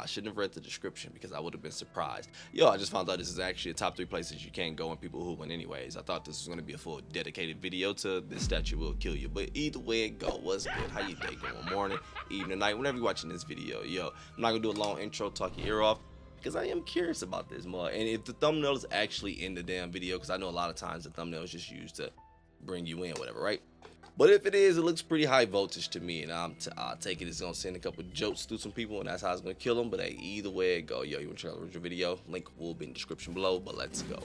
I shouldn't have read the description because I would have been surprised. Yo, I just found out this is actually the top 3 places you can't go and people who went anyways. I thought this was going to be a full dedicated video to this statue will kill you. But either way it go, what's good? How you day going? Morning, evening, night, whenever you're watching this video. Yo, I'm not going to do a long intro, talk your ear off, because I am curious about this mud. And if the thumbnail is actually in the damn video, because I know a lot of times the thumbnail is just used to bring you in, whatever, right? But if it is, it looks pretty high voltage to me, and I'm take it it's gonna send a couple jokes through some people, and that's how it's gonna kill them. But hey, either way it go, yo, you wanna check out the original video? Link will be in the description below. But let's go.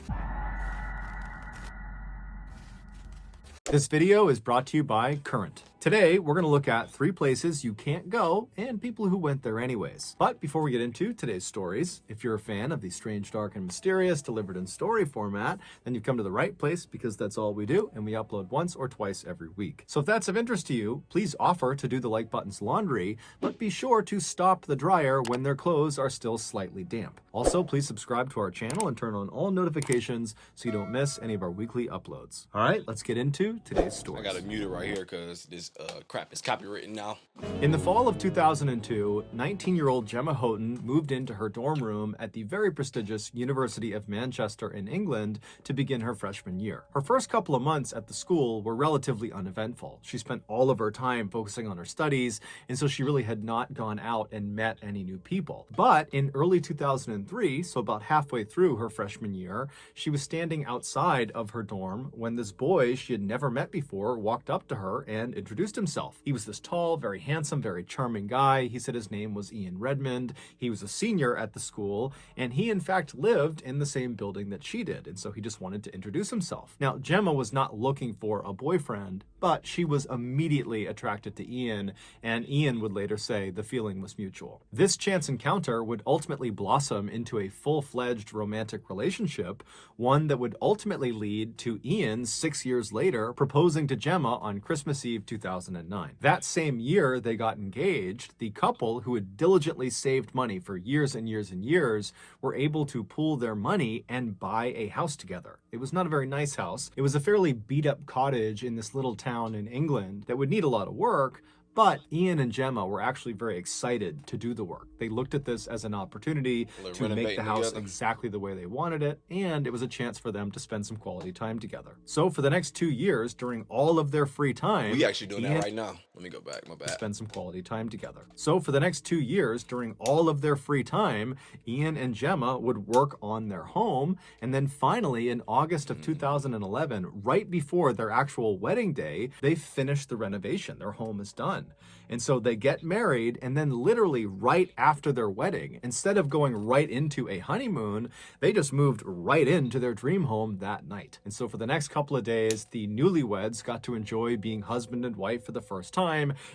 This video is brought to you by Current. Today, we're going to look at 3 places you can't go and people who went there anyways. But before we get into today's stories, if you're a fan of the strange, dark, and mysterious delivered in story format, then you've come to the right place because that's all we do, and we upload once or twice every week. So if that's of interest to you, please offer to do the like button's laundry, but be sure to stop the dryer when their clothes are still slightly damp. Also, please subscribe to our channel and turn on all notifications so you don't miss any of our weekly uploads. All right, let's get into today's stories. I got to mute it right here because this crap is copywritten now. In the fall of 2002, 19-year-old Gemma Houghton moved into her dorm room at the very prestigious University of Manchester in England to begin her freshman year. Her first couple of months at the school were relatively uneventful. She spent all of her time focusing on her studies, and so she really had not gone out and met any new people. But in early 2003, so about halfway through her freshman year, she was standing outside of her dorm when this boy she had never met before walked up to her and introduced himself. He was this tall, very handsome, very charming guy. He said his name was Ian Redmond. He was a senior at the school, and he in fact lived in the same building that she did, and so he just wanted to introduce himself. Now, Gemma was not looking for a boyfriend, but she was immediately attracted to Ian, and Ian would later say the feeling was mutual. This chance encounter would ultimately blossom into a full-fledged romantic relationship, one that would ultimately lead to Ian 6 years later proposing to Gemma on Christmas Eve 2009. That same year they got engaged, the couple, who had diligently saved money for years and years and years, were able to pool their money and buy a house together. It was not a very nice house. It was a fairly beat-up cottage in this little town in England that would need a lot of work, but Ian and Gemma were actually very excited to do the work. They looked at this as an opportunity to make the house exactly the way they wanted it, and it was a chance for them to spend some quality time together. So for the next 2 years, during all of their free time... We actually doing that right now. Let me go back, my bad. Spend some quality time together. So for the next 2 years, during all of their free time, Ian and Gemma would work on their home, and then finally in August of 2011, right before their actual wedding day, they finished the renovation. Their home is done. And so they get married, and then literally right after their wedding, instead of going right into a honeymoon, they just moved right into their dream home that night. And so for the next couple of days, the newlyweds got to enjoy being husband and wife for the first time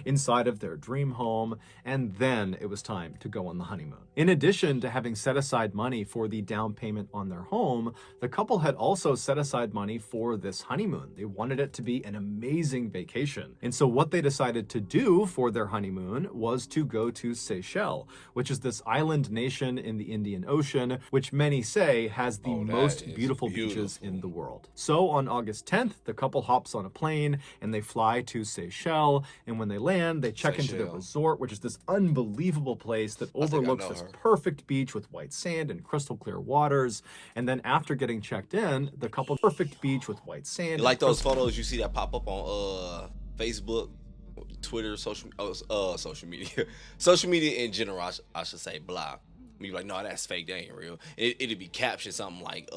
inside of their dream home, and then it was time to go on the honeymoon. In addition to having set aside money for the down payment on their home, the couple had also set aside money for this honeymoon. They wanted it to be an amazing vacation. And so what they decided to do for their honeymoon was to go to Seychelles, which is this island nation in the Indian Ocean, which many say has the most beautiful beaches in the world. So on August 10th, the couple hops on a plane and they fly to Seychelles, and when they land, they check into the resort, which is this unbelievable place that overlooks this perfect beach with white sand and crystal clear waters. And then after getting checked in, the couple perfect beach with white sand. You like those photos you see that pop up on Facebook, Twitter, social media in general, I should say, blah. Be like, no, that's fake, that ain't real. It'd be captioned something like,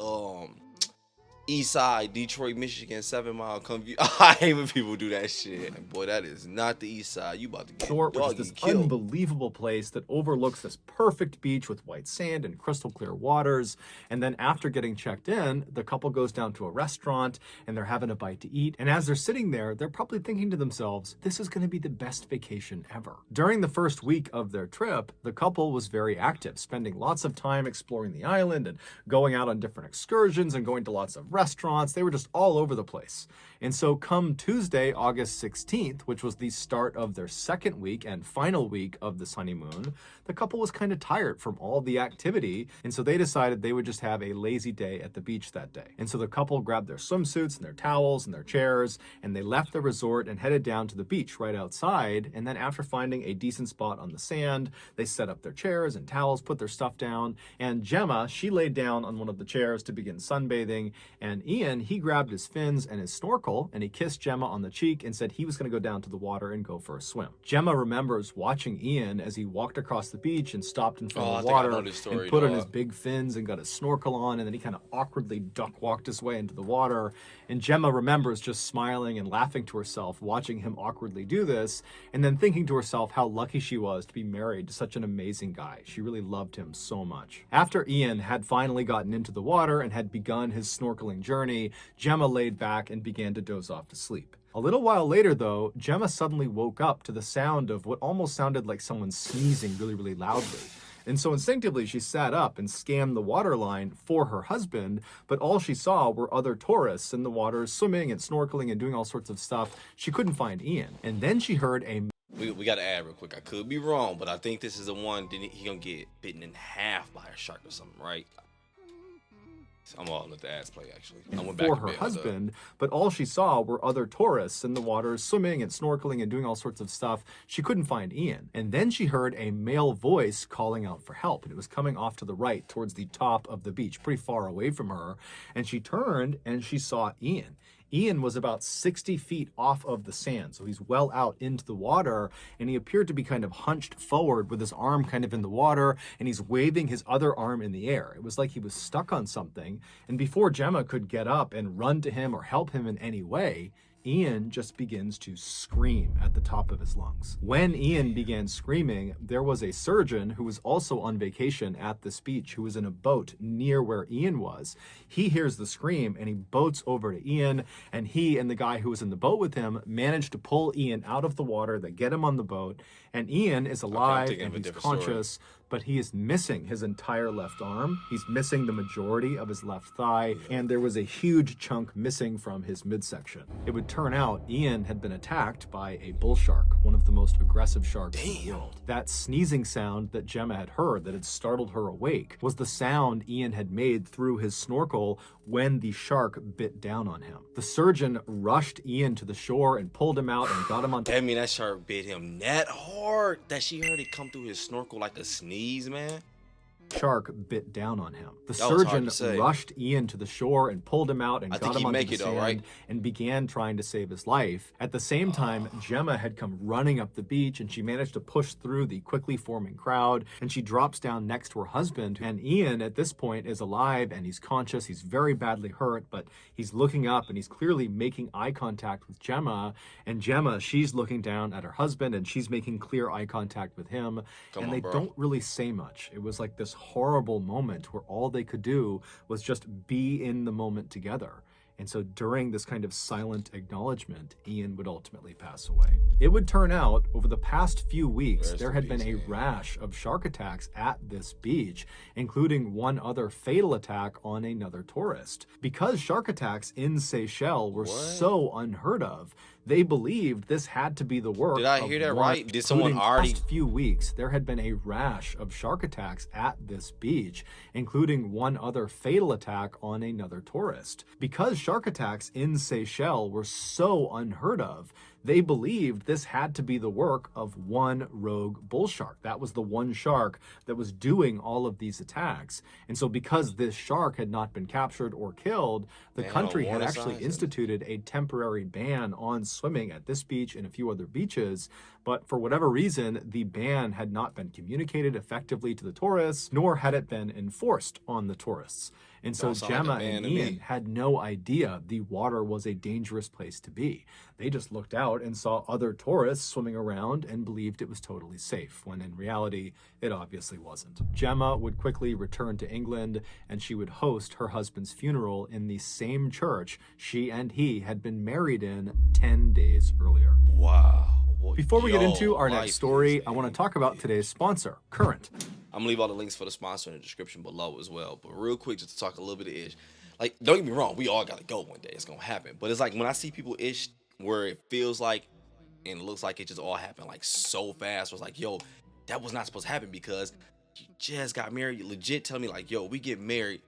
East Side, Detroit, Michigan, 7 Mile, come view. I hate when people do that shit. Like, boy, that is not the East Side. You about to get which is this killed. Unbelievable place that overlooks this perfect beach with white sand and crystal clear waters. And then after getting checked in, the couple goes down to a restaurant and they're having a bite to eat. And as they're sitting there, they're probably thinking to themselves, this is going to be the best vacation ever. During the first week of their trip, the couple was very active, spending lots of time exploring the island and going out on different excursions and going to lots of restaurants. They were just all over the place. And so come Tuesday, August 16th, which was the start of their second week and final week of this honeymoon, the couple was kind of tired from all the activity. And so they decided they would just have a lazy day at the beach that day. And so the couple grabbed their swimsuits and their towels and their chairs, and they left the resort and headed down to the beach right outside. And then after finding a decent spot on the sand, they set up their chairs and towels, put their stuff down. And Gemma, she laid down on one of the chairs to begin sunbathing. And Ian, he grabbed his fins and his snorkel, and he kissed Gemma on the cheek and said he was going to go down to the water and go for a swim. Gemma remembers watching Ian as he walked across the beach and stopped in front of the water and put on his big fins and got his snorkel on, and then he kind of awkwardly duck walked his way into the water. And Gemma remembers just smiling and laughing to herself, watching him awkwardly do this, and then thinking to herself how lucky she was to be married to such an amazing guy. She really loved him so much. After Ian had finally gotten into the water and had begun his snorkeling journey, Gemma laid back and began to doze off to sleep. A little while later, though, Gemma suddenly woke up to the sound of what almost sounded like someone sneezing really, really loudly. And so instinctively, she sat up and scanned the waterline for her husband, but all she saw were other tourists in the water swimming and snorkeling and doing all sorts of stuff. She couldn't find Ian. And then she heard a... We got to add real quick. I could be wrong, but I think this is the one. Didn't he gonna get bitten in half by a shark or something, right? I'm all let the ads play, actually. I went back for her husband, but all she saw were other tourists in the water swimming and snorkeling and doing all sorts of stuff. She couldn't find Ian. And then she heard a male voice calling out for help, and it was coming off to the right towards the top of the beach, pretty far away from her. And she turned and she saw Ian. Ian was about 60 feet off of the sand, so he's well out into the water, and he appeared to be kind of hunched forward with his arm kind of in the water, and he's waving his other arm in the air. It was like he was stuck on something, and before Gemma could get up and run to him or help him in any way, Ian just begins to scream at the top of his lungs. When Ian began screaming, there was a surgeon who was also on vacation at this beach who was in a boat near where Ian was. He hears the scream and he boats over to Ian, and he and the guy who was in the boat with him managed to pull Ian out of the water. They get him on the boat, and Ian is alive and he's conscious. But he is missing his entire left arm. He's missing the majority of his left thigh, and there was a huge chunk missing from his midsection. It would turn out Ian had been attacked by a bull shark, one of the most aggressive sharks in the world. That sneezing sound that Gemma had heard that had startled her awake was the sound Ian had made through his snorkel when the shark bit down on him. The surgeon rushed Ian to the shore and pulled him out and got him on top. I mean, that shark bit him that hard that she heard it come through his snorkel like a sneeze, man. Shark bit down on him. The surgeon rushed Ian to the shore and pulled him out and got him onto the sand and began trying to save his life. At the same time, Gemma had come running up the beach, and she managed to push through the quickly forming crowd, and she drops down next to her husband. And Ian at this point is alive and he's conscious. He's very badly hurt, but he's looking up and he's clearly making eye contact with Gemma. And Gemma, she's looking down at her husband and she's making clear eye contact with him. They don't really say much. It was like this horrible moment where all they could do was just be in the moment together. And so during this kind of silent acknowledgement, Ian would ultimately pass away. It would turn out over the past few weeks, there had been a rash of shark attacks at this beach, including one other fatal attack on another tourist. Because shark attacks in Seychelles were so unheard of, they believed this had to be the work. Did I hear that right? Did someone already? Past few weeks, there had been a rash of shark attacks at this beach, including one other fatal attack on another tourist. Because shark attacks in Seychelles were so unheard of, they believed this had to be the work of one rogue bull shark. That was the one shark that was doing all of these attacks. And so because this shark had not been captured or killed, the country had actually instituted a temporary ban on swimming at this beach and a few other beaches. But for whatever reason, the ban had not been communicated effectively to the tourists, nor had it been enforced on the tourists. And so Gemma and Ian had no idea the water was a dangerous place to be. They just looked out and saw other tourists swimming around and believed it was totally safe, when in reality, it obviously wasn't. Gemma would quickly return to England, and she would host her husband's funeral in the same church she and he had been married in 10 days earlier. Wow. Before we get into our next story, I want to talk about today's sponsor, Current. I'm gonna leave all the links for the sponsor in the description below as well. But real quick, just to talk a little bit of ish. like, don't get me wrong, we all gotta go one day. It's gonna happen. But it's like when I see people ish where it feels like and it looks like it just all happened like so fast. Was like, yo, that was not supposed to happen because you just got married. You legit tell me like, yo, we get married,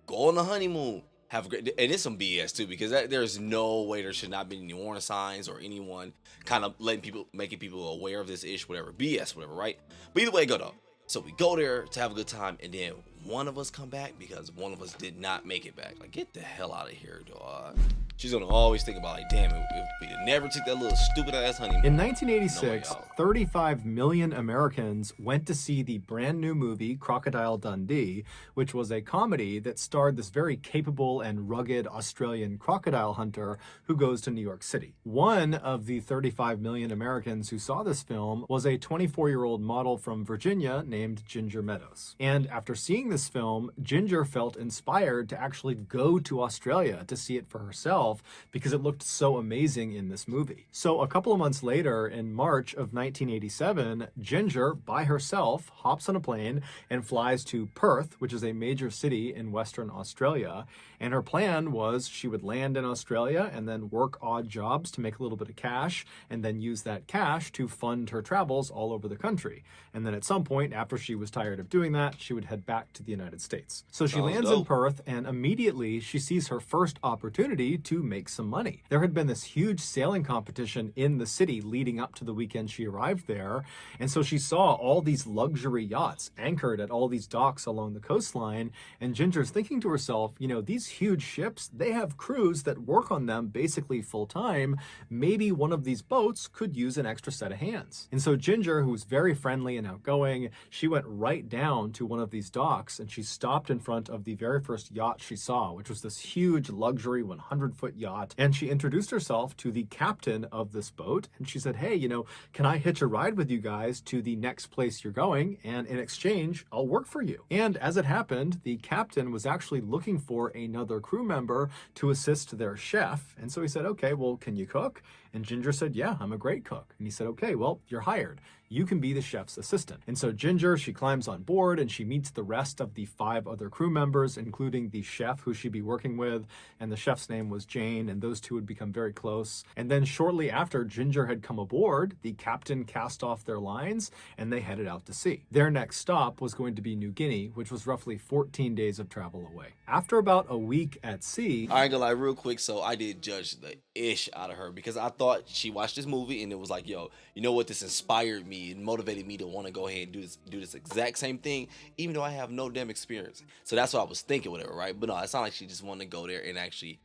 go on the honeymoon, have a great, and it's some BS too because there's no way there should not be any warning signs or anyone kind of making people aware of this ish, whatever, BS, whatever, right? But either way it go though. So we go there to have a good time, and then one of us come back because one of us did not make it back. Like, get the hell out of here, dog. She's gonna always think about like, damn, if we never took that little stupid ass honeymoon. In 1986, No way, 35 million Americans went to see the brand new movie Crocodile Dundee, which was a comedy that starred this very capable and rugged Australian crocodile hunter who goes to New York City. One of the 35 million Americans who saw this film was a 24-year-old model from Virginia named Ginger Meadows. And after seeing this film, Ginger felt inspired to actually go to Australia to see it for herself because it looked so amazing in this movie. So a couple of months later, in March of 1987, Ginger, by herself, hops on a plane and flies to Perth, which is a major city in Western Australia. And her plan was she would land in Australia and then work odd jobs to make a little bit of cash, and then use that cash to fund her travels all over the country. And then at some point, after she was tired of doing that, she would head back to the United States. So she lands in Perth, and immediately she sees her first opportunity to make some money. There had been this huge sailing competition in the city leading up to the weekend she arrived there, and so she saw all these luxury yachts anchored at all these docks along the coastline, and Ginger's thinking to herself, you know, these huge ships, they have crews that work on them basically full time. Maybe one of these boats could use an extra set of hands. And so Ginger, who was very friendly and outgoing, she went right down to one of these docks and she stopped in front of the very first yacht she saw, which was this huge luxury 100-foot yacht. And she introduced herself to the captain of this boat. And she said, hey, you know, can I hitch a ride with you guys to the next place you're going? And in exchange, I'll work for you. And as it happened, the captain was actually looking for another crew member to assist their chef. And so he said, okay, well, can you cook? And Ginger said, yeah, I'm a great cook. And he said, okay, well, you're hired. You can be the chef's assistant. And so Ginger, she climbs on board and she meets the rest of the 5 other crew members, including the chef who she'd be working with. And the chef's name was Jane, and those two would become very close. And then shortly after Ginger had come aboard, the captain cast off their lines and they headed out to sea. Their next stop was going to be New Guinea, which was roughly 14 days of travel away. After about a week at sea... I ain't gonna lie, real quick, so I did judge the ish out of her because I thought she watched this movie and it was like, yo, you know what, this inspired me and motivated me to want to go ahead and do this exact same thing, even though I have no damn experience. So that's what I was thinking, whatever, right? But no, it's not like she just wanted to go there and actually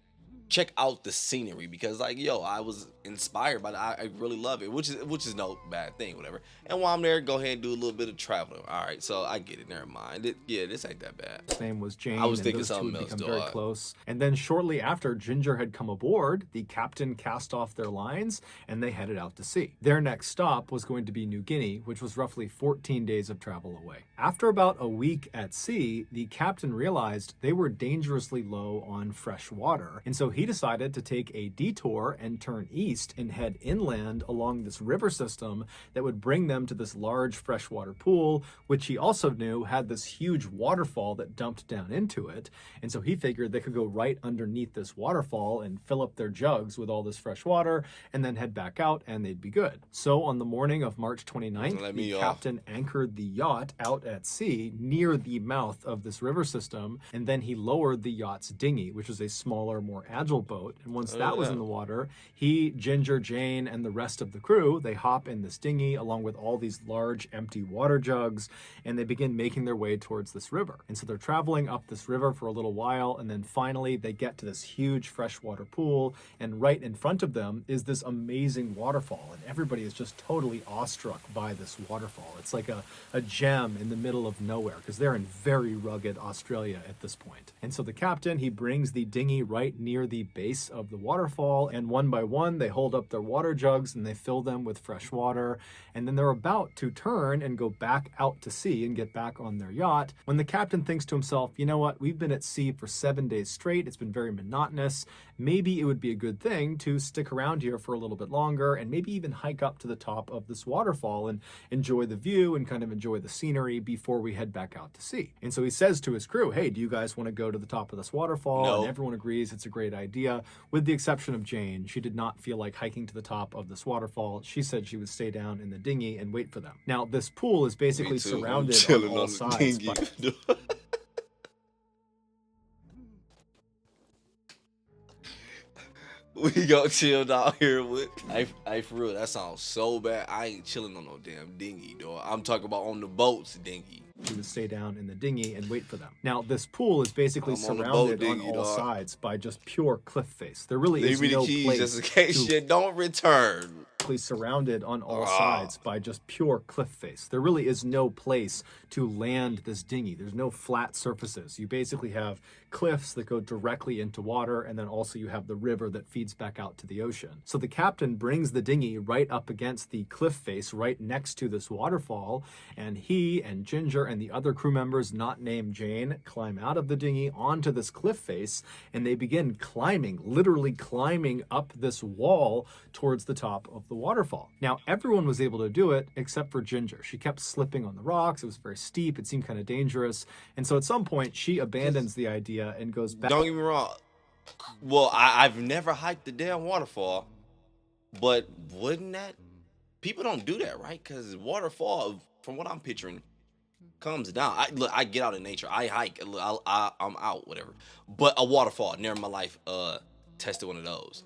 check out the scenery because, like, yo, I was inspired by it. I really love it, which is no bad thing, whatever. And while I'm there, go ahead and do a little bit of traveling. All right, so I get it. Never mind. This ain't that bad. His name was Jane. I was and thinking those two something would else, become very close. And then shortly after Ginger had come aboard, the captain cast off their lines and they headed out to sea. Their next stop was going to be New Guinea, which was roughly 14 days of travel away. After about a week at sea, the captain realized they were dangerously low on fresh water, and so he decided to take a detour and turn east and head inland along this river system that would bring them to this large freshwater pool, which he also knew had this huge waterfall that dumped down into it. And so he figured they could go right underneath this waterfall and fill up their jugs with all this fresh water and then head back out and they'd be good. So on the morning of March 29th, the captain anchored the yacht out at sea near the mouth of this river system, and then he lowered the yacht's dinghy, which is a smaller, more agile boat. And once that was in the water, he, Ginger, Jane, and the rest of the crew, they hop in this dinghy along with all these large empty water jugs, and they begin making their way towards this river. And so they're traveling up this river for a little while, and then finally they get to this huge freshwater pool, and right in front of them is this amazing waterfall, and everybody is just totally awestruck by this waterfall. It's like a gem in the middle of nowhere, because they're in very rugged Australia at this point. And so the captain, he brings the dinghy right near the the base of the waterfall, and one by one they hold up their water jugs and they fill them with fresh water, and then they're about to turn and go back out to sea and get back on their yacht when the captain thinks to himself, you know what, we've been at sea for 7 days straight, it's been very monotonous, maybe it would be a good thing to stick around here for a little bit longer and maybe even hike up to the top of this waterfall and enjoy the view and kind of enjoy the scenery before we head back out to sea. And so he says to his crew, hey, do you guys want to go to the top of this waterfall? No. And everyone agrees it's a great idea, with the exception of Jane. She did not feel like hiking to the top of this waterfall. She said she would stay down in the dinghy and wait for them. Now, this pool is basically surrounded on all sides by... We gonna chill down here with. Hey, for real, that sounds so bad. I ain't chilling on no damn dinghy, dog. I'm talking about on the boat's dinghy. She would stay down in the dinghy and wait for them. Now, this pool is basically surrounded on all sides by just pure cliff face. There really is no place just in case you don't return. Surrounded on all sides by just pure cliff face. There really is no place to land this dinghy. There's no flat surfaces. You basically have cliffs that go directly into water, and then also you have the river that feeds back out to the ocean. So the captain brings the dinghy right up against the cliff face right next to this waterfall, and he and Ginger and the other crew members not named Jane climb out of the dinghy onto this cliff face, and they begin climbing, literally climbing up this wall towards the top of the waterfall. Now, everyone was able to do it except for Ginger. She kept slipping on the rocks. It was very steep. It seemed kind of dangerous. And so at some point, she abandons the idea and goes back. Don't get me wrong. Well, I've never hiked the damn waterfall, but wouldn't that... People don't do that, right? Because waterfall, from what I'm picturing, comes down. I get out in nature. I hike. I'm out, whatever. But a waterfall, never in my life tested one of those.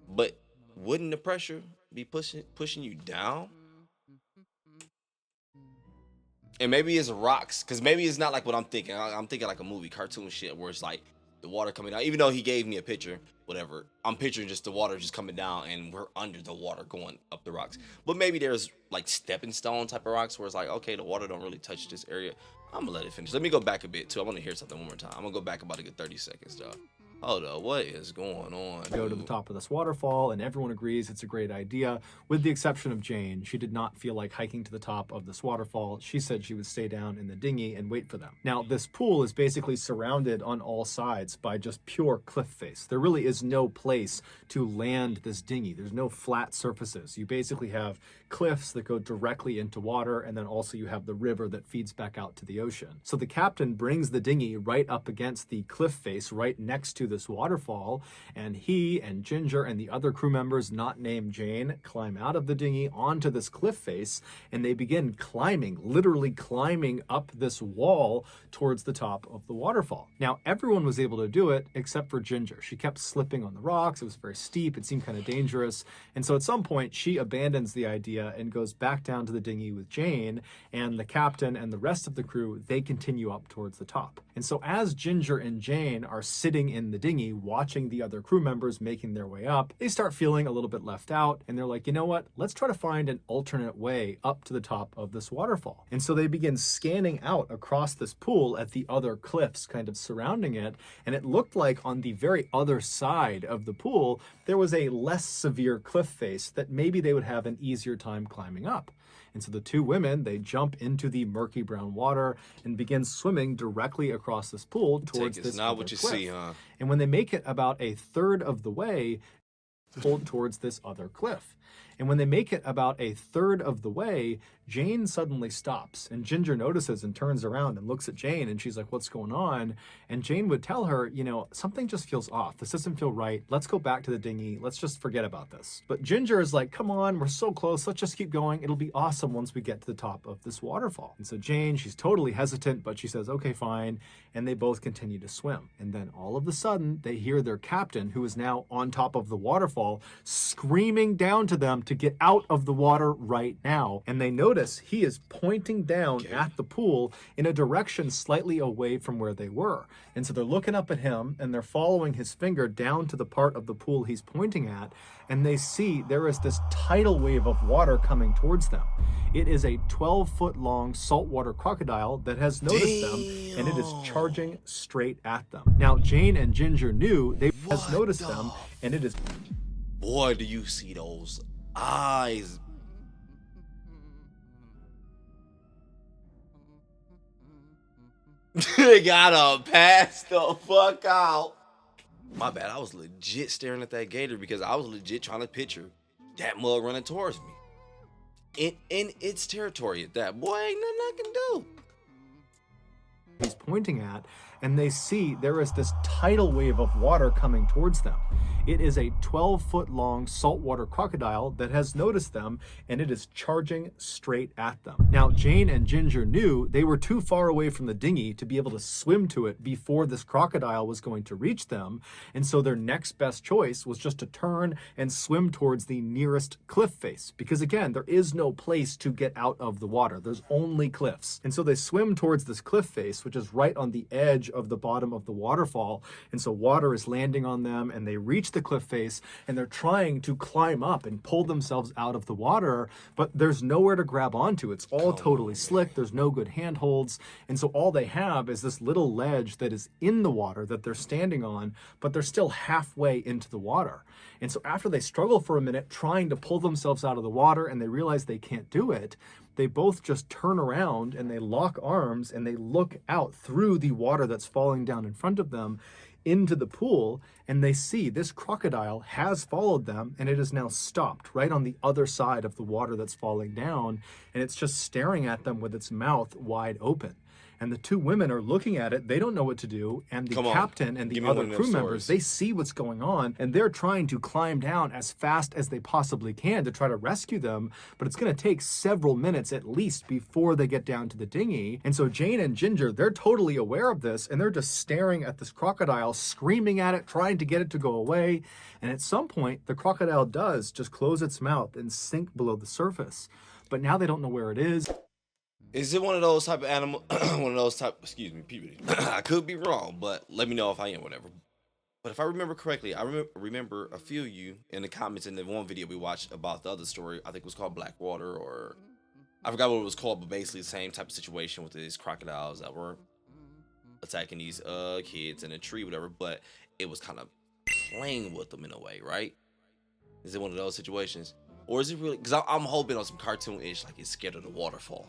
But wouldn't the pressure be pushing you down? And maybe it's rocks, because maybe it's not like what I'm thinking. I'm thinking like a movie, cartoon shit, where it's like the water coming down. Even though he gave me a picture, whatever, I'm picturing just the water just coming down and we're under the water going up the rocks. But maybe there's like stepping stone type of rocks where it's like, okay, the water don't really touch this area. I'm gonna let it finish. Let me go back a bit too. I want to hear something one more time. I'm gonna go back about a good 30 seconds, though. Hold up, what is going on? Go to the top of this waterfall, and everyone agrees it's a great idea, with the exception of Jane. She did not feel like hiking to the top of this waterfall. She said she would stay down in the dinghy and wait for them. Now, this pool is basically surrounded on all sides by just pure cliff face. There really is no place to land this dinghy. There's no flat surfaces. You basically have cliffs that go directly into water, and then also you have the river that feeds back out to the ocean. So the captain brings the dinghy right up against the cliff face right next to this waterfall, and he and Ginger and the other crew members not named Jane climb out of the dinghy onto this cliff face, and they begin climbing, literally climbing up this wall towards the top of the waterfall. Now, everyone was able to do it except for Ginger. She kept slipping on the rocks. It was very steep. It seemed kind of dangerous. And so at some point, she abandons the idea and goes back down to the dinghy with Jane, and the captain and the rest of the crew, they continue up towards the top. And so as Ginger and Jane are sitting in the dinghy watching the other crew members making their way up, they start feeling a little bit left out, and they're like, you know what, let's try to find an alternate way up to the top of this waterfall. And so they begin scanning out across this pool at the other cliffs kind of surrounding it, and it looked like on the very other side of the pool there was a less severe cliff face that maybe they would have an easier time climbing up. And so the two women, they jump into the murky brown water and begin swimming directly across this pool towards this not what you cliff. see, huh? And when they make it about a third of the way, pulled towards this other cliff. And when they make it about a third of the way, Jane suddenly stops, and Ginger notices and turns around and looks at Jane, and she's like, what's going on? And Jane would tell her, you know, something just feels off. This doesn't feel right. Let's go back to the dinghy. Let's just forget about this. But Ginger is like, come on, we're so close. Let's just keep going. It'll be awesome once we get to the top of this waterfall. And so Jane, she's totally hesitant, but she says, okay, fine. And they both continue to swim. And then all of a sudden, they hear their captain, who is now on top of the waterfall, screaming down to them to get out of the water right now. And they notice he is pointing down at the pool in a direction slightly away from where they were. And so they're looking up at him and they're following his finger down to the part of the pool he's pointing at. And they see there is this tidal wave of water coming towards them. It is a 12-foot long saltwater crocodile that has noticed them, and it is charging straight at them. Now, Jane and Ginger knew they has noticed them, and it is... Boy, do you see those eyes. They gotta pass the fuck out. My bad, I was legit staring at that gator because I was legit trying to picture that mug running towards me. In its territory at that. Boy, ain't nothing I can do. He's pointing at, and they see there is this tidal wave of water coming towards them. It is a 12-foot long saltwater crocodile that has noticed them, and it is charging straight at them. Now, Jane and Ginger knew they were too far away from the dinghy to be able to swim to it before this crocodile was going to reach them, and so their next best choice was just to turn and swim towards the nearest cliff face, because again, there is no place to get out of the water. There's only cliffs. And so they swim towards this cliff face, which is right on the edge of the bottom of the waterfall, and so water is landing on them, and they reach the cliff face, and they're trying to climb up and pull themselves out of the water, but there's nowhere to grab onto. It's all totally slick. There's no good handholds, and so all they have is this little ledge that is in the water that they're standing on, but they're still halfway into the water. And so after they struggle for a minute trying to pull themselves out of the water and they realize they can't do it, they both just turn around and they lock arms and they look out through the water that's falling down in front of them into the pool, and they see this crocodile has followed them, and it is now stopped right on the other side of the water that's falling down, and it's just staring at them with its mouth wide open. And the two women are looking at it. They don't know what to do. And the captain and the other crew members, they see what's going on. And they're trying to climb down as fast as they possibly can to try to rescue them. But it's going to take several minutes at least before they get down to the dinghy. And so Jane and Ginger, they're totally aware of this. And they're just staring at this crocodile, screaming at it, trying to get it to go away. And at some point, the crocodile does just close its mouth and sink below the surface. But now they don't know where it is. Is it one of those type of animal, one of those type, excuse me, puberty. I could be wrong, but let me know if I am, whatever. But if I remember correctly, I remember a few of you in the comments in the one video we watched about the other story. I think it was called Blackwater, or I forgot what it was called, but basically the same type of situation with these crocodiles that were attacking these kids in a tree, whatever, but it was kind of playing with them in a way, right? Is it one of those situations? Or is it really, because I'm hoping on some cartoon-ish, like it's scared of the waterfall.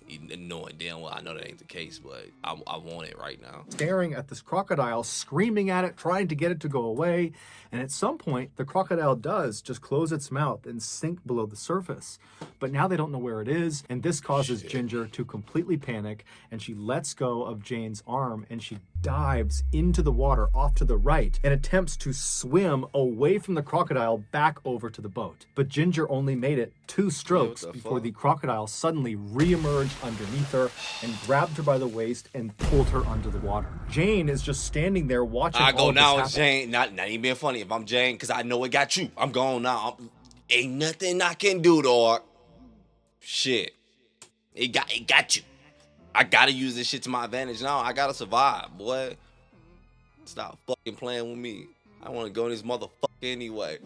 Even knowing damn well I know that ain't the case, but I want it right now. Staring at this crocodile, screaming at it, trying to get it to go away. And at some point, the crocodile does just close its mouth and sink below the surface. But now they don't know where it is, and this causes Ginger to completely panic, and she lets go of Jane's arm, and she dives into the water off to the right and attempts to swim away from the crocodile back over to the boat. But Ginger only made it 2 strokes before the crocodile suddenly re-emerged underneath her and grabbed her by the waist and pulled her under the water. Jane is just standing there watching all of this happen. Jane, not even being funny. If I'm Jane, because I know it got you. I'm gone now. Ain't nothing I can do, dog. Shit. It got you. I gotta use this shit to my advantage now. I gotta survive, boy. Stop fucking playing with me. I want to go in this motherfucker anyway.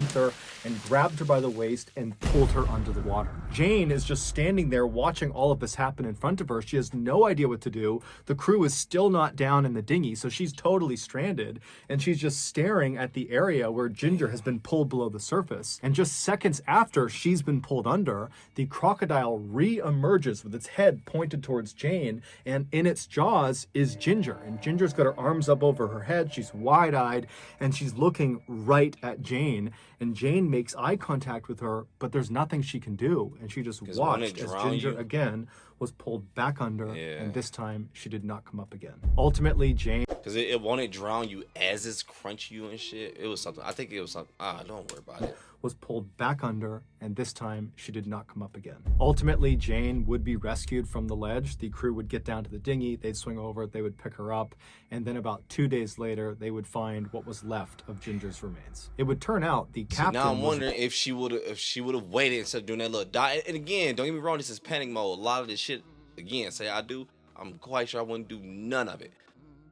And grabbed her by the waist and pulled her under the water. Jane is just standing there watching all of this happen in front of her. She has no idea what to do. The crew is still not down in the dinghy, so she's totally stranded. And she's just staring at the area where Ginger has been pulled below the surface. And just seconds after she's been pulled under, the crocodile re-emerges with its head pointed towards Jane. And in its jaws is Ginger. And Ginger's got her arms up over her head. She's wide-eyed, and she's looking right at Jane, and Jane makes eye contact with her, but there's nothing she can do, and she just watched as Ginger again was pulled back under, and this time she did not come up again. Ultimately, Jane... Because it wanted to drown you as it's crunch you and shit. It was something. I think it was something. Don't worry about it. was pulled back under, and this time she did not come up again. Ultimately, Jane would be rescued from the ledge. The crew would get down to the dinghy, they'd swing over, they would pick her up, and then about 2 days later, they would find what was left of Ginger's remains. It would turn out the captain. Now I'm wondering if she would have waited instead of doing that little dive. And again, don't get me wrong, this is panic mode. A lot of this shit, again, say I do, I'm quite sure I wouldn't do none of it.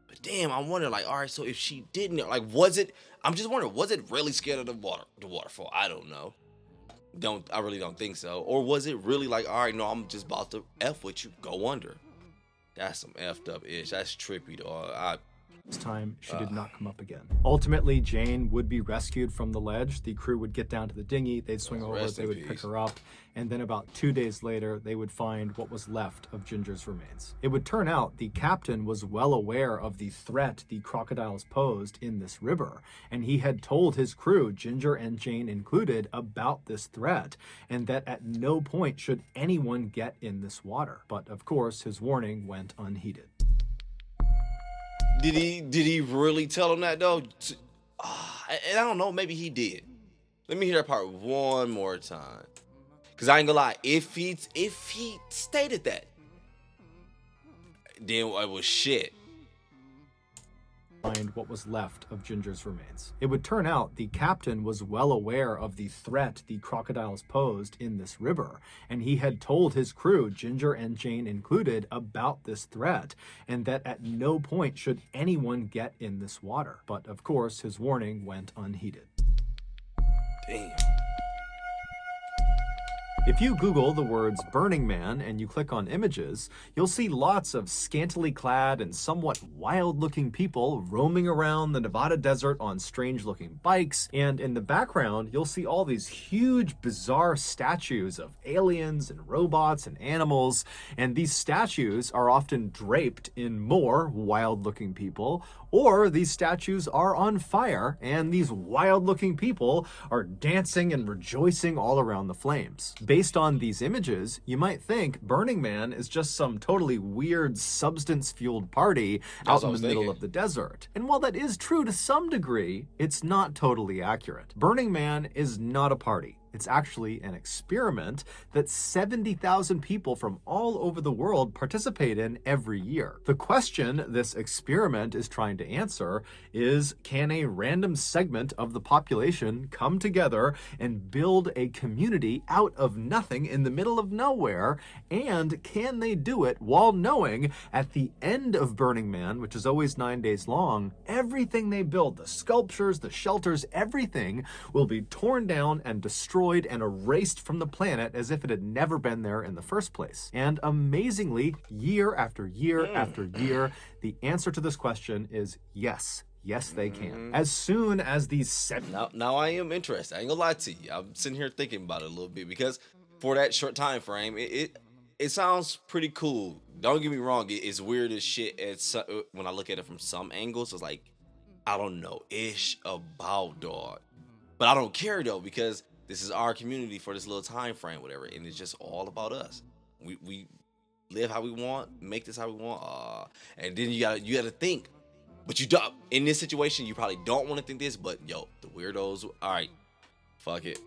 But damn, I'm wondering, like, all right, so if she didn't, like, was it? I'm just wondering, was it really scared of the waterfall? I don't know. I really don't think so. Or was it really like, all right, no, I'm just about to F with you, go under. That's some effed up ish. That's trippy, dog. This time, she did not come up again. Ultimately, Jane would be rescued from the ledge. The crew would get down to the dinghy, they'd swing over, they would pick her up, and then about 2 days later, they would find what was left of Ginger's remains. It would turn out the captain was well aware of the threat the crocodiles posed in this river, and he had told his crew, Ginger and Jane included, about this threat, and that at no point should anyone get in this water. But of course, his warning went unheeded. Did he really tell him that though? And I don't know, maybe he did. Let me hear that part one more time. Cause I ain't gonna lie, if he stated that, then it was shit. Find what was left of Ginger's remains. It would turn out the captain was well aware of the threat the crocodiles posed in this river, and he had told his crew, Ginger and Jane included, about this threat, and that at no point should anyone get in this water. But of course, his warning went unheeded. Damn. If you Google the words Burning Man and you click on images, you'll see lots of scantily clad and somewhat wild-looking people roaming around the Nevada desert on strange-looking bikes, and in the background, you'll see all these huge, bizarre statues of aliens and robots and animals, and these statues are often draped in more wild-looking people, or these statues are on fire, and these wild-looking people are dancing and rejoicing all around the flames. Based on these images, you might think Burning Man is just some totally weird substance-fueled party out in the middle of the desert. And while that is true to some degree, it's not totally accurate. Burning Man is not a party. It's actually an experiment that 70,000 people from all over the world participate in every year. The question this experiment is trying to answer is, can a random segment of the population come together and build a community out of nothing in the middle of nowhere? And can they do it while knowing at the end of Burning Man, which is always 9 days long, everything they build, the sculptures, the shelters, everything will be torn down and destroyed and erased from the planet as if it had never been there in the first place. And amazingly, year after year after year, the answer to this question is yes. Yes, they can. As soon as these Now I am interested. I ain't gonna lie to you. I'm sitting here thinking about it a little bit because for that short time frame, it sounds pretty cool. Don't get me wrong. It's weird as shit. When I look at it from some angles, it's like, I don't know ish about dog. But I don't care though, because this is our community for this little time frame, whatever, and it's just all about us. We live how we want, make this how we want, and then you gotta think. But you don't. In this situation, you probably don't want to think this, but yo, the weirdos. All right, fuck it.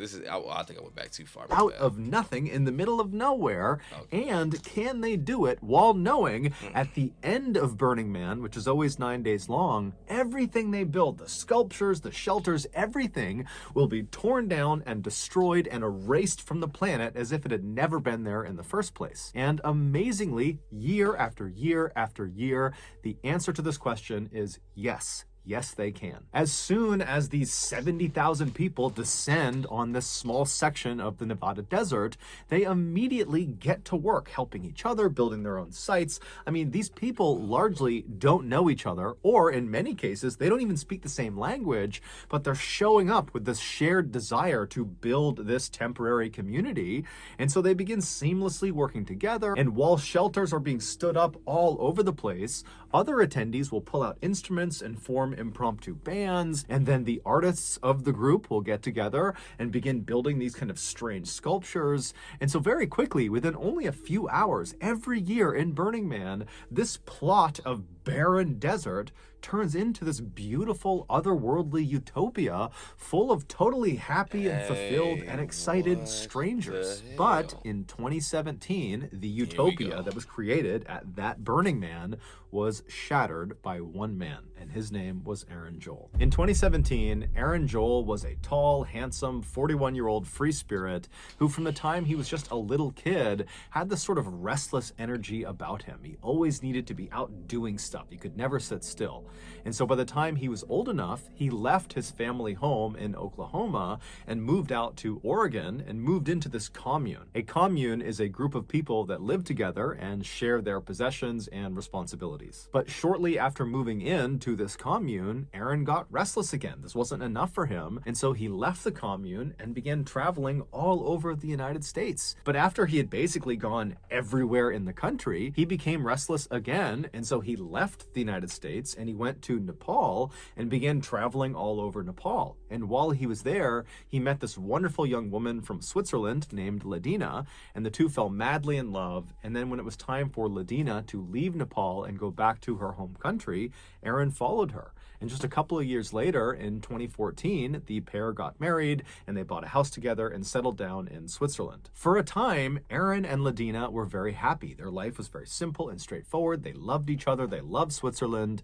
I think I went back too far. Out of nothing in the middle of nowhere. Okay. And can they do it while knowing at the end of Burning Man, which is always 9 days long, everything they build, the sculptures, the shelters, everything will be torn down and destroyed and erased from the planet as if it had never been there in the first place. And amazingly, year after year after year, the answer to this question is yes. Yes, they can. As soon as these 70,000 people descend on this small section of the Nevada desert, they immediately get to work helping each other, building their own sites. I mean, these people largely don't know each other, or in many cases, they don't even speak the same language, but they're showing up with this shared desire to build this temporary community. And so they begin seamlessly working together. And while shelters are being stood up all over the place, other attendees will pull out instruments and form impromptu bands, and then the artists of the group will get together and begin building these kind of strange sculptures. And so very quickly, within only a few hours, every year in Burning Man, this plot of barren desert turns into this beautiful, otherworldly utopia full of totally happy and fulfilled and excited strangers. But in 2017, the utopia that was created at that Burning Man was shattered by one man, and his name was Aaron Joel. In 2017, Aaron Joel was a tall, handsome, 41-year-old free spirit who, from the time he was just a little kid, had this sort of restless energy about him. He always needed to be out doing stuff. He could never sit still. And so by the time he was old enough, he left his family home in Oklahoma and moved out to Oregon and moved into this commune. A commune is a group of people that live together and share their possessions and responsibilities. But shortly after moving into this commune, Aaron got restless again. This wasn't enough for him, and so he left the commune and began traveling all over the United States. But after he had basically gone everywhere in the country, he became restless again, and so he left the United States and he went to Nepal and began traveling all over Nepal. And while he was there, he met this wonderful young woman from Switzerland named Ladina, and the two fell madly in love. And then when it was time for Ladina to leave Nepal and go back to her home country, Aaron followed her. And just a couple of years later, in 2014, the pair got married and they bought a house together and settled down in Switzerland. For a time, Aaron and Ladina were very happy. Their life was very simple and straightforward. They loved each other. They loved Switzerland.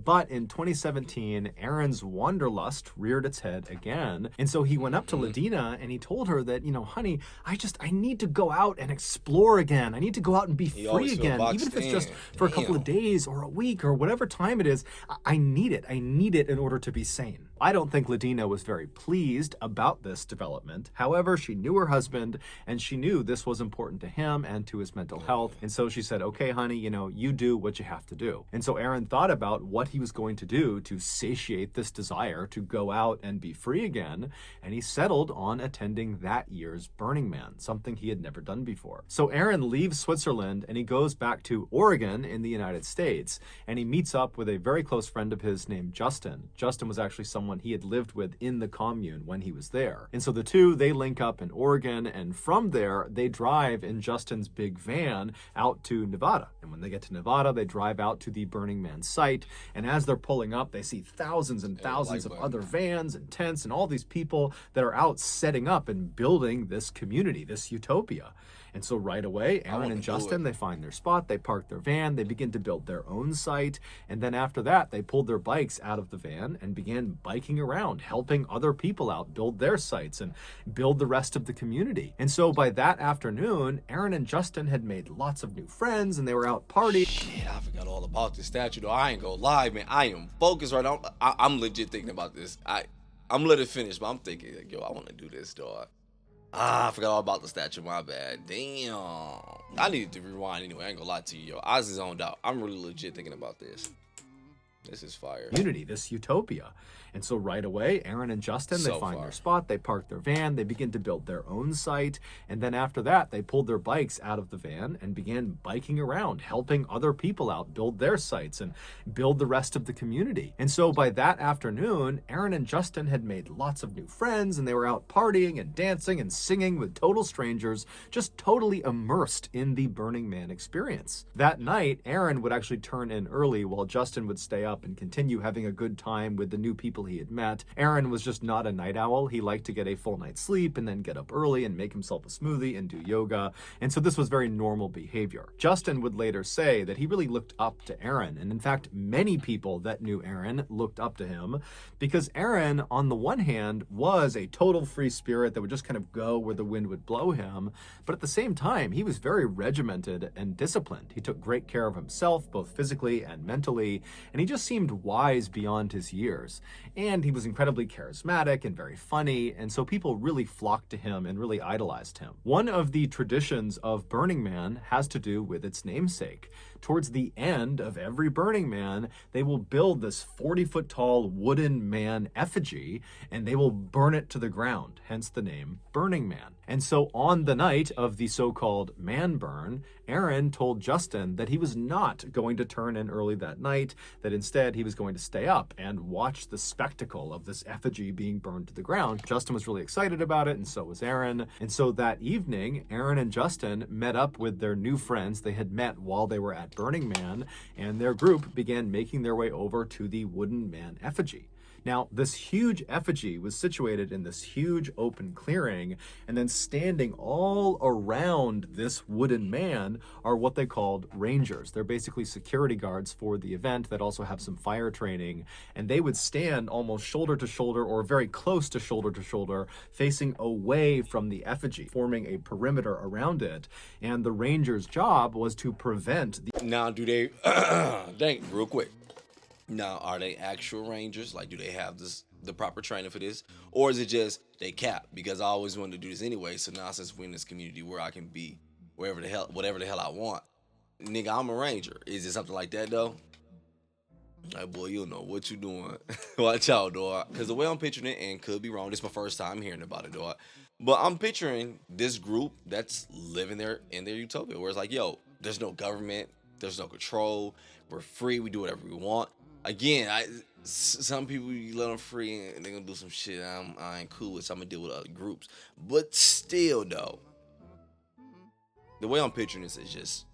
But in 2017, Aaron's wanderlust reared its head again. And so he went up to Ladina and he told her that, honey, I need to go out and explore again. I need to go out and be free again. Even if it's just for a couple of days or a week or whatever time it is, I need it. I need it in order to be sane. I don't think Ladina was very pleased about this development. However, she knew her husband and she knew this was important to him and to his mental health. And so she said, okay, honey, you do what you have to do. And so Aaron thought about what he was going to do to satiate this desire to go out and be free again. And he settled on attending that year's Burning Man, something he had never done before. So Aaron leaves Switzerland and he goes back to Oregon in the United States. And he meets up with a very close friend of his named Justin. Justin was actually someone he had lived with in the commune when he was there. And so the two, they link up in Oregon, and from there, they drive in Justin's big van out to Nevada. And when they get to Nevada, they drive out to the Burning Man site. And as they're pulling up, they see thousands and thousands of other vans and tents and all these people that are out setting up and building this community, this utopia. And so right away, Aaron and Justin, they find their spot, they park their van, they begin to build their own site. And then after that, they pulled their bikes out of the van and began biking around, helping other people out build their sites and build the rest of the community. And so by that afternoon, Aaron and Justin had made lots of new friends and they were out partying. Shit, I forgot all about this statue though. I ain't gonna lie, man. I am focused right now. I'm legit thinking about this. I'm let it finish, but I'm thinking, yo, I want to do this, dog. I forgot all about the statue. My bad. Damn. I needed to rewind anyway. I ain't gonna lie to you, yo. I was zoned out. I'm really legit thinking about this. This is fire. Community, this utopia. And so right away, Aaron and Justin, they find their spot, they park their van, they begin to build their own site. And then after that, they pulled their bikes out of the van and began biking around, helping other people out build their sites and build the rest of the community. And so by that afternoon, Aaron and Justin had made lots of new friends and they were out partying and dancing and singing with total strangers, just totally immersed in the Burning Man experience. That night, Aaron would actually turn in early while Justin would stay up and continue having a good time with the new people he had met. Aaron was just not a night owl. He liked to get a full night's sleep and then get up early and make himself a smoothie and do yoga. And so this was very normal behavior. Justin would later say that he really looked up to Aaron. And in fact, many people that knew Aaron looked up to him because Aaron, on the one hand, was a total free spirit that would just kind of go where the wind would blow him. But at the same time, he was very regimented and disciplined. He took great care of himself, both physically and mentally, and he just seemed wise beyond his years. And he was incredibly charismatic and very funny, and so people really flocked to him and really idolized him. One of the traditions of Burning Man has to do with its namesake. Towards the end of every Burning Man, they will build this 40-foot tall wooden man effigy, and they will burn it to the ground, hence the name Burning Man. And so on the night of the so-called man burn, Aaron told Justin that he was not going to turn in early that night, that instead he was going to stay up and watch the spectacle of this effigy being burned to the ground. Justin was really excited about it, and so was Aaron. And so that evening, Aaron and Justin met up with their new friends they had met while they were at that burning man, and their group began making their way over to the wooden man effigy. Now, this huge effigy was situated in this huge open clearing, and then standing all around this wooden man are what they called rangers. They're basically security guards for the event that also have some fire training, and they would stand almost shoulder to shoulder or very close to shoulder, facing away from the effigy, forming a perimeter around it. And the rangers' job was to prevent the... Now, do they... Dang, real quick. Now, are they actual rangers? Like, do they have the proper training for this? Or is it just they cap? Because I always wanted to do this anyway, so now since we're in this community where I can be whatever the hell I want, nigga, I'm a ranger. Is it something like that, though? Like, boy, you don't know what you doing. Watch out, dog. Because the way I'm picturing it, and could be wrong, this is my first time hearing about it, dog. But I'm picturing this group that's living there in their utopia, where it's like, yo, there's no government, there's no control, we're free, we do whatever we want. Again, some people, you let them free and they're gonna do some shit I ain't cool with, so I'm gonna deal with other groups. But still, though, the way I'm picturing this is just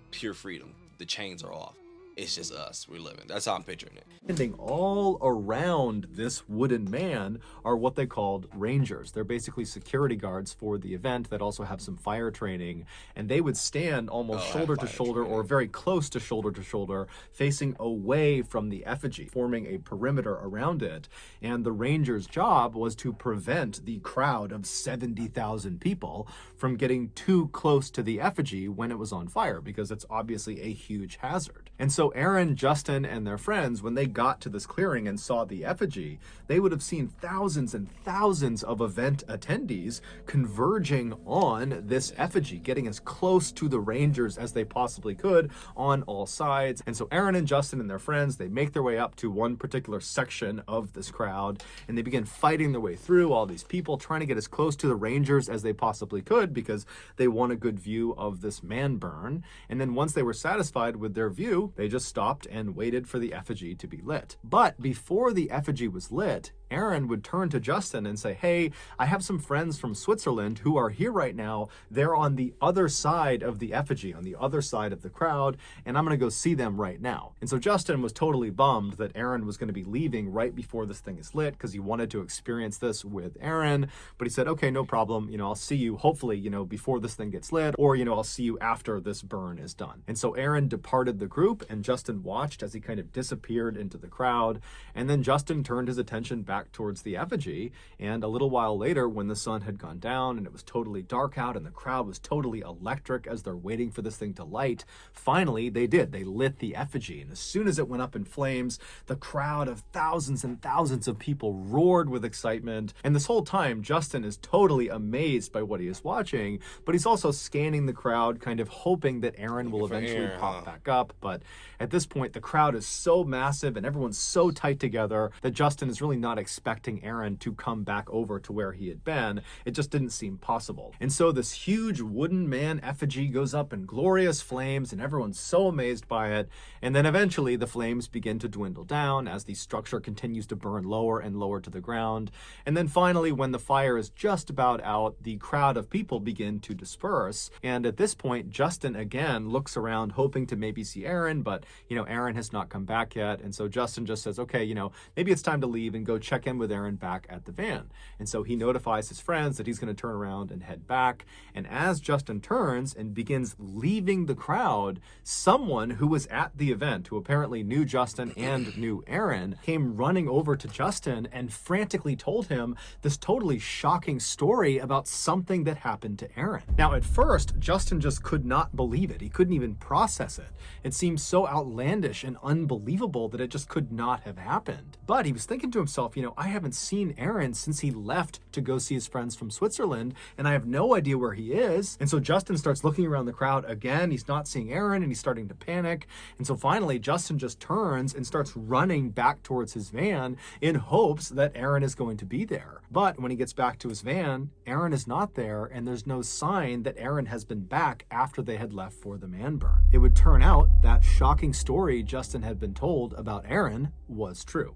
pure freedom. The chains are off. It's just us. We're living. That's how I'm picturing it. Standing all around this wooden man are what they called rangers. They're basically security guards for the event that also have some fire training, and they would stand almost shoulder to shoulder or very close to shoulder, facing away from the effigy, forming a perimeter around it. And the rangers' job was to prevent the crowd of 70,000 people from getting too close to the effigy when it was on fire, because it's obviously a huge hazard. And so Aaron, Justin, and their friends, when they got to this clearing and saw the effigy, they would have seen thousands and thousands of event attendees converging on this effigy, getting as close to the rangers as they possibly could on all sides. And so Aaron and Justin and their friends, they make their way up to one particular section of this crowd, and they begin fighting their way through all these people, trying to get as close to the rangers as they possibly could, because they want a good view of this man burn. And then once they were satisfied with their view, they just stopped and waited for the effigy to be lit. But before the effigy was lit, Aaron would turn to Justin and say, hey, I have some friends from Switzerland who are here right now. They're on the other side of the effigy, on the other side of the crowd, and I'm going to go see them right now. And so Justin was totally bummed that Aaron was going to be leaving right before this thing is lit, because he wanted to experience this with Aaron. But he said, okay, no problem. I'll see you hopefully, before this thing gets lit, or, I'll see you after this burn is done. And so Aaron departed the group, and Justin watched as he kind of disappeared into the crowd. And then Justin turned his attention back towards the effigy, and a little while later, when the sun had gone down and it was totally dark out and the crowd was totally electric as they're waiting for this thing to light, finally they did. They lit the effigy, and as soon as it went up in flames, the crowd of thousands and thousands of people roared with excitement. And this whole time, Justin is totally amazed by what he is watching, but he's also scanning the crowd, kind of hoping that Aaron will eventually pop back up. But at this point, the crowd is so massive and everyone's so tight together that Justin is really not expecting Aaron to come back over to where he had been. It just didn't seem possible. And so this huge wooden man effigy goes up in glorious flames, and everyone's so amazed by it. And then eventually the flames begin to dwindle down as the structure continues to burn lower and lower to the ground. And then finally, when the fire is just about out, the crowd of people begin to disperse. And at this point, Justin again looks around hoping to maybe see Aaron, but Aaron has not come back yet. And so Justin just says, okay, maybe it's time to leave and go check in with Aaron back at the van. And so he notifies his friends that he's going to turn around and head back. And as Justin turns and begins leaving the crowd, someone who was at the event, who apparently knew Justin and knew Aaron, came running over to Justin and frantically told him this totally shocking story about something that happened to Aaron. Now, at first, Justin just could not believe it. He couldn't even process it. It seemed so outlandish and unbelievable that it just could not have happened. But he was thinking to himself, I haven't seen Aaron since he left to go see his friends from Switzerland, and I have no idea where he is. And so Justin starts looking around the crowd again. He's not seeing Aaron, and he's starting to panic. And so finally, Justin just turns and starts running back towards his van in hopes that Aaron is going to be there. But when he gets back to his van, Aaron is not there, and there's no sign that Aaron has been back after they had left for the man burn. It would turn out that shocking story Justin had been told about Aaron was true.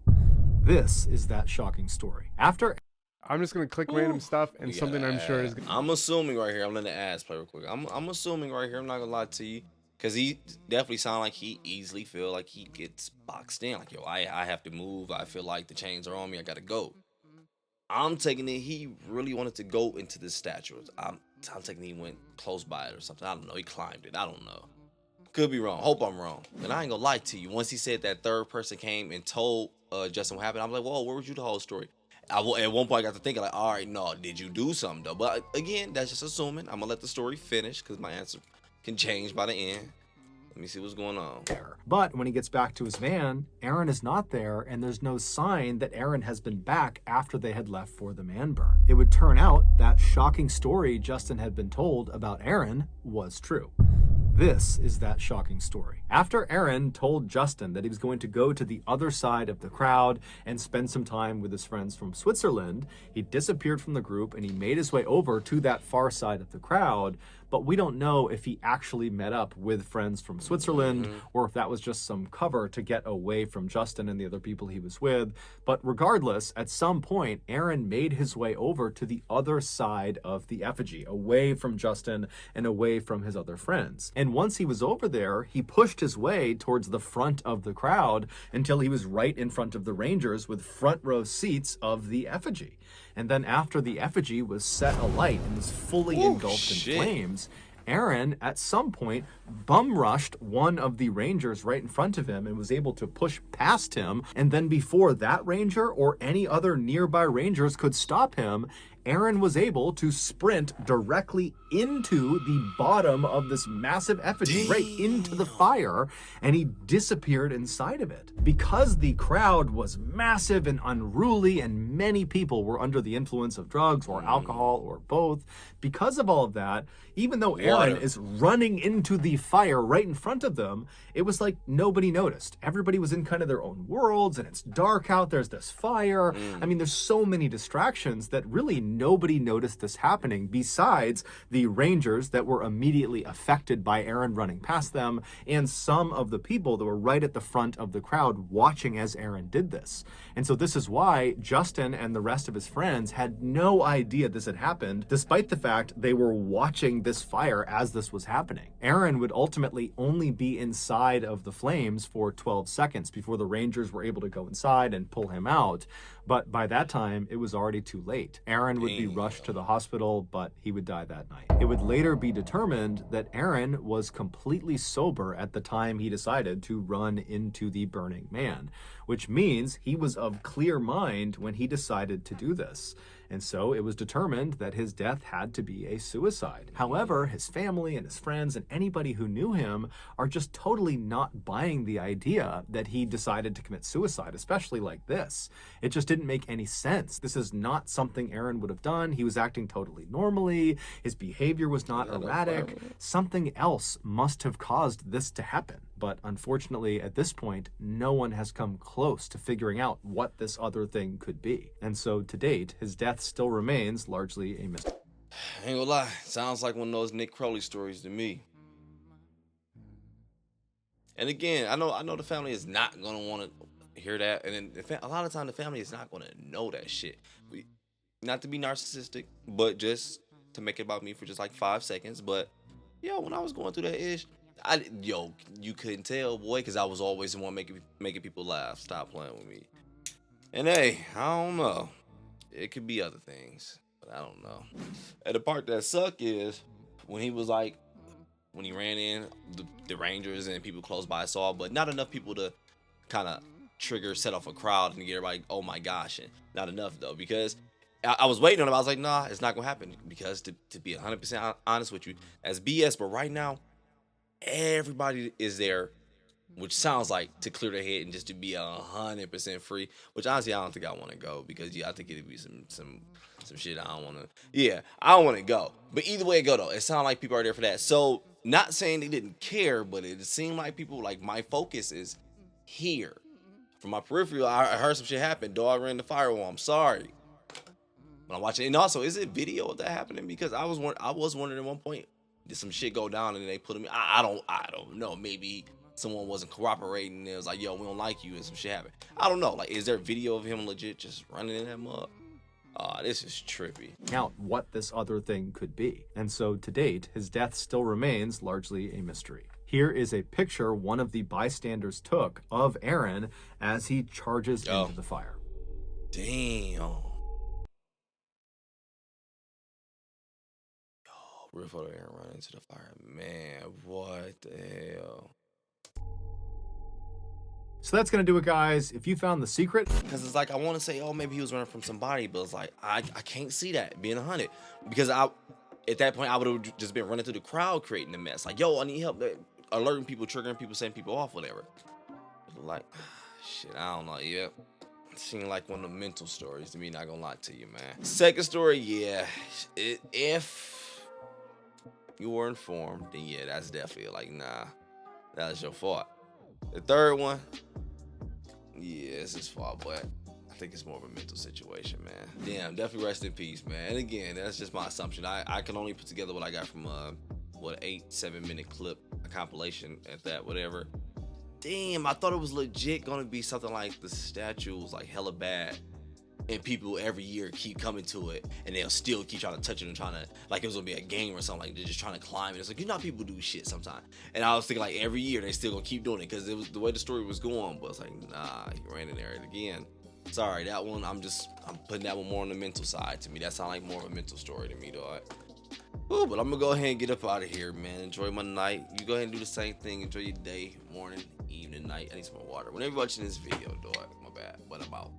This is that shocking story. After I'm just gonna click random stuff and something I'm sure is. I'm assuming right here. I'm letting the ads play real quick. I'm assuming right here. I'm not gonna lie to you. Cause he definitely sound like he easily feel like he gets boxed in. Like, yo, I have to move. I feel like the chains are on me. I gotta go. I'm taking it he really wanted to go into this statue. I'm taking he went close by it or something. I don't know. He climbed it. I don't know. Could be wrong. Hope I'm wrong. And I ain't gonna lie to you. Once he said that third person came and told Justin what happened, I'm like, whoa, where was you the whole story? At one point I got to thinking like, all right, no, did you do something though? But again, that's just assuming. I'm gonna let the story finish because my answer can change by the end. Let me see what's going on. But when he gets back to his van, Aaron is not there, and there's no sign that Aaron has been back after they had left for the man burn. It would turn out that shocking story Justin had been told about Aaron was true. This is that shocking story. After Aaron told Justin that he was going to go to the other side of the crowd and spend some time with his friends from Switzerland, he disappeared from the group and he made his way over to that far side of the crowd. But we don't know if he actually met up with friends from Switzerland or if that was just some cover to get away from Justin and the other people he was with. But regardless, at some point, Aaron made his way over to the other side of the effigy, away from Justin and away from his other friends. And once he was over there, he pushed his way towards the front of the crowd until he was right in front of the Rangers with front row seats of the effigy. And then after the effigy was set alight and was fully engulfed in flames, Aaron, at some point, bum rushed one of the Rangers right in front of him and was able to push past him. And then before that Ranger or any other nearby Rangers could stop him, Aaron was able to sprint directly into the bottom of this massive effigy, right into the fire, and he disappeared inside of it. Because the crowd was massive and unruly and many people were under the influence of drugs or alcohol or both, because of all of that, even though Aaron is running into the fire right in front of them, it was like nobody noticed. Everybody was in kind of their own worlds, and it's dark out, there's this fire. I mean, there's so many distractions that really nobody noticed this happening besides the Rangers that were immediately affected by Aaron running past them and some of the people that were right at the front of the crowd watching as Aaron did this. And so this is why Justin and the rest of his friends had no idea this had happened, despite the fact they were watching this fire as this was happening. Aaron would ultimately only be inside of the flames for 12 seconds before the Rangers were able to go inside and pull him out. But by that time, it was already too late. Aaron would be rushed to the hospital, but he would die that night. It would later be determined that Aaron was completely sober at the time he decided to run into the burning man, which means he was of clear mind when he decided to do this. And so it was determined that his death had to be a suicide. However, his family and his friends and anybody who knew him are just totally not buying the idea that he decided to commit suicide, especially like this. It just didn't make any sense. This is not something Aaron would have done. He was acting totally normally. His behavior was not erratic. Something else must have caused this to happen. But unfortunately, at this point, no one has come close to figuring out what this other thing could be. And so to date, his death still remains largely a mystery. Ain't gonna lie, sounds like one of those Nick Crowley stories to me. And again, I know the family is not gonna want to hear that, and then a lot of time the family is not gonna know that shit. Not to be narcissistic, but just to make it about me for just like 5 seconds. But yo, when I was going through that ish, you couldn't tell, boy, because I was always the one making people laugh. Stop playing with me. And hey, I don't know. It could be other things, but I don't know. And the part that sucked is when he was like, when he ran in, the Rangers and people close by saw, but not enough people to kind of set off a crowd and get everybody, oh my gosh, and not enough though, because I was waiting on him. I was like, nah, it's not gonna happen, because to be 100% honest with you, that's BS. But right now, everybody is there, which sounds like to clear their head and just to be 100% free. Which honestly, I don't think I want to go, because I think it'd be some shit I don't want to. Yeah, I don't want to go. But either way it go though, it sounds like people are there for that. So not saying they didn't care, but it seemed like people, like, my focus is here. From my peripheral, I heard some shit happen. Dog ran the firewall. I'm sorry. But I'm watching, and also, is it video of that happening? Because I was wondering at one point, did some shit go down and then they put him? I don't know. Maybe someone wasn't cooperating and it was like, yo, we don't like you, and some shit happened. I don't know. Like, is there video of him legit just running in that mud? This is trippy. Out what this other thing could be. And so to date, his death still remains largely a mystery. Here is a picture one of the bystanders took of Aaron as he charges into the fire. Damn. Yo, real photo of Aaron running into the fire. Man, what the hell? So that's going to do it, guys. If you found the secret, Because it's like, I want to say, oh, maybe he was running from somebody, but it's like, I can't see that being 100. Because at that point, I would have just been running through the crowd creating a mess. Like, yo, I need help. Alerting people, triggering people, setting people off, whatever. Like, shit, I don't know. Yeah. Seemed like one of the mental stories to me, not gonna lie to you, man. Second story, yeah. If you were informed, then yeah, that's definitely like, nah, that was your fault. The third one, yeah, it's his fault, but I think it's more of a mental situation, man. Damn, definitely rest in peace, man. And again, that's just my assumption. I can only put together what I got from what 8-7 minute clip, a compilation at that, whatever. Damn, I thought it was legit gonna be something like the statue was like hella bad, and people every year keep coming to it, and they'll still keep trying to touch it and trying to, like it was gonna be a game or something, like they're just trying to climb it. It's like, you know how people do shit sometimes. And I was thinking like every year they still gonna keep doing it because it was the way the story was going. But it's like, nah, he ran in there and again. Sorry, that one I'm putting that one more on the mental side to me. That sounds like more of a mental story to me, dog. Ooh, but I'm gonna go ahead and get up out of here, man. Enjoy my night. You go ahead and do the same thing. Enjoy your day, morning, evening, night. I need some more water. Whenever you're watching this video, dog, my bad, but I'm out.